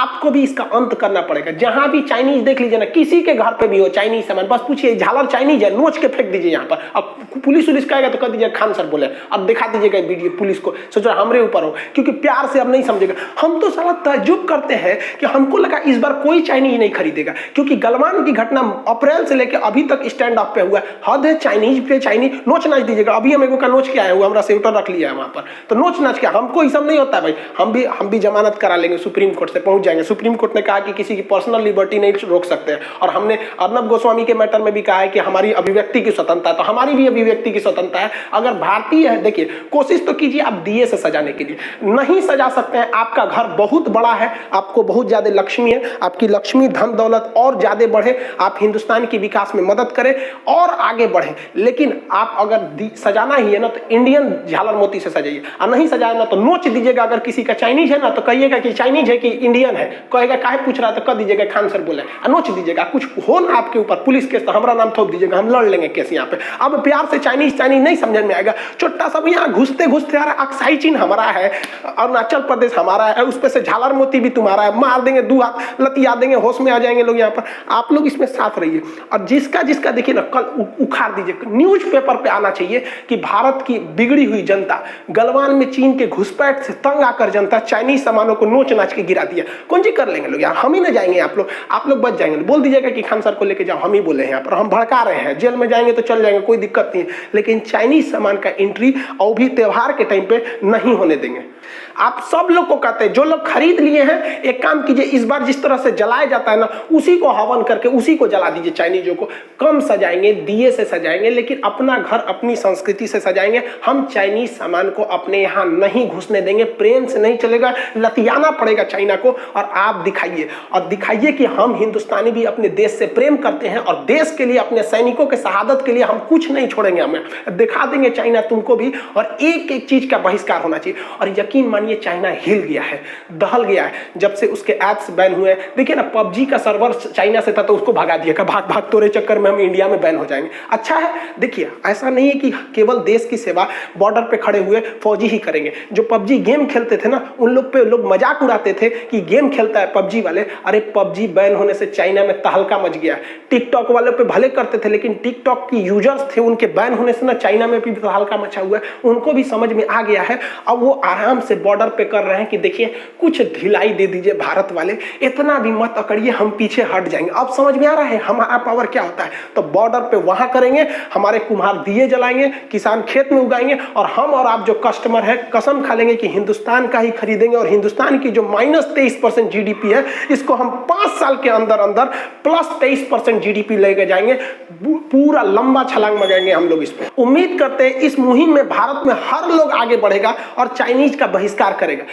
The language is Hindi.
आपको भी इसका अंत करना पड़ेगा। जहां भी चाइनीज देख लीजिए ना, किसी के घर पे भी हो चाइनीज सामान, बस पूछिए झालर चाइनीज है, नोच के फेंक दीजिए यहाँ पर। अब पुलिस उलिस कहेगा तो कह दीजिए खान सर बोले, अब दिखा दीजिएगा वीडियो पुलिस को, सोचो हमरे ऊपर हो, क्योंकि प्यार से अब नहीं समझेगा। हम तो साला ताज्जुब करते हैं कि हमको लगा इस बार कोई चाइनीज नहीं खरीदेगा, क्योंकि गलवान की घटना अप्रैल से लेकर अभी तक स्टैंड अप पे हुआ है। हद है चाइनीज पे, चाइनीज नोच नाच दीजिएगा। अभी हम एगो का नोच के आए हुआ, हमारा सेवटर रख लिया है वहां पर, तो नोच नाच के हमको ये सब नहीं होता है भाई। हम भी जमानत करा लेंगे, सुप्रीम कोर्ट से पहुंच जाएंगे। सुप्रीम कोर्ट ने कहा कि किसी की पर्सनल लिबर्टी नहीं रोक सकते हैं, और हमने अर्नब गोस्वामी के मैटर में भी कहा है कि हमारी अभिव्यक्ति की स्वतंत्रता है, तो हमारी भी अभिव्यक्ति की स्वतंत्रता है। अगर भारतीय है, देखिए कोशिश तो कीजिए आप दिए से सजाने के लिए, नहीं सजा सकते हैं। आपका घर बहुत बड़ा है, आपको बहुत ज्यादा लक्ष्मी है, आपकी लक्ष्मी धन दौलत और ज्यादा बढ़े, आप हिंदुस्तान की विकास में मदद करें और आगे बढ़े। लेकिन आप अगर सजाना ही है ना, तो इंडियन झालर मोती से सजाइए, और नहीं सजाए ना तो नोच दीजिएगा। अगर किसी का चाइनीज है ना तो कहिएगा कि चाइनीज है कि इंडियन है, कहेगा काहे पूछ रहा है तो कह दीजिएगा खान सर बोले, नोच दीजिएगा। कुछ हो ना आपके ऊपर पुलिस केस तो हमारा नाम थोप दीजिएगा, हम लड़ लेंगे केस यहाँ पे। अब प्यार से चाइनीज नहीं समझ में आएगा। छोटा सा यहाँ घुसते घुसते यार अक्साई चीन हमारा है, अरुणाचल प्रदेश हमारा है, उस पे से झालर मोती भी तुम्हारा है, मार देंगे, दो हाथ लतिया देंगे, होश में आ जाएंगे लोग यहाँ पर। आप लोग इसमें साथ रहिए, और जिसका जिसका देखिए ना कल उखाड़ दीजिए। न्यूज़पेपर पे आना चाहिए कि भारत की बिगड़ी हुई जनता, गलवान में चीन के घुसपैठ से तंग आकर जनता चाइनीज सामानों को नोच नाच के गिरा दिया। कौन जी कर लेंगे लोग यार, हम ही ना जाएंगे। आप लोग बच जाएंगे, बोल दीजिएगा कि खान सर को लेके जाओ, हम ही बोले हैं यहाँ पर, हम भड़का रहे हैं, जेल में जाएंगे तो चल जाएंगे, कोई दिक्कत नहीं है। लेकिन चाइनीज सामान का एंट्री और भी त्योहार के टाइम पे नहीं होने देंगे। आप सब लोग को कहते हैं, जो लोग खरीद लिए हैं, एक काम कीजिए, इस बार जिस तरह से जलाया जाता है ना, उसी को हवन करके उसी को जला दीजिए। चाइनीजों को कम सजाएंगे, दिए से सजाएंगे, लेकिन अपना घर अपनी संस्कृति से सजाएंगे। हम चाइनीज सामान को अपने यहाँ नहीं घुसने देंगे, प्रेम से नहीं चलेगा, लतियाना पड़ेगा चाइना को। और आप दिखाइए कि हम हिंदुस्तानी भी अपने देश से प्रेम करते हैं, और देश के लिए, अपने सैनिकों के शहादत के लिए हम कुछ नहीं छोड़ेंगे। हमें दिखा देंगे चाइना तुमको भी, और एक एक चीज का बहिष्कार होना चाहिए। और यकीन मानिए चाइना हिल गया है, दहल गया है, जब से उसके ऐप्स बैन हुए। देखिए ना, पबजी का सर्वर चाइना से था तो उसको भगा दिया, भाग भाग तोरे चक्कर में हम इंडिया में बैन हो जाएंगे। अच्छा है, देखिए ऐसा नहीं है कि केवल देश की सेवा बॉर्डर पे खड़े हुए फौजी ही करेंगे। जो पबजी गेम खेलते थे ना, उन लोग पे लोग मजाक उड़ाते थे कि गेम खेलता है पबजी वाले। अरे पबजी बैन होने से चाइना में तहलका मच गया। टिकटॉक वालों पे भले करते थे, लेकिन टिकटॉक की यूजर्स थे, उनके बैन होने से ना चाइना में भी तहलका मचा हुआ है। उनको भी समझ में आ गया है, अब वो आराम से बॉर्डर पे कर रहे हैं कि देखिए कुछ ढिलाई दे दीजिए भारत वाले, इतना भी मत अकड़िए, हम पीछे हट जाएंगे। अब समझ में आ रहा है हमारा पावर क्या होता है। तो बॉर्डर पे वहां करेंगे, हमारे कुम्हार दिए जलाएंगे, किसान खेत में उगाएंगे, और हम और आप जो कस्टमर है कसम खा लेंगे कि हिंदुस्तान का ही खरीदेंगे। और हिंदुस्तान की जो -23% जीडीपी है, इसको हम 5 साल के अंदर अंदर +23% जीडीपी लेके जाएंगे। पूरा लंबा छलांग लगाएंगे हम लोग इस पे। उम्मीद करते हैं इस मुहिम में भारत में हर लोग आगे बढ़ेगा और चाइनीज का बहिष्कार करेगा।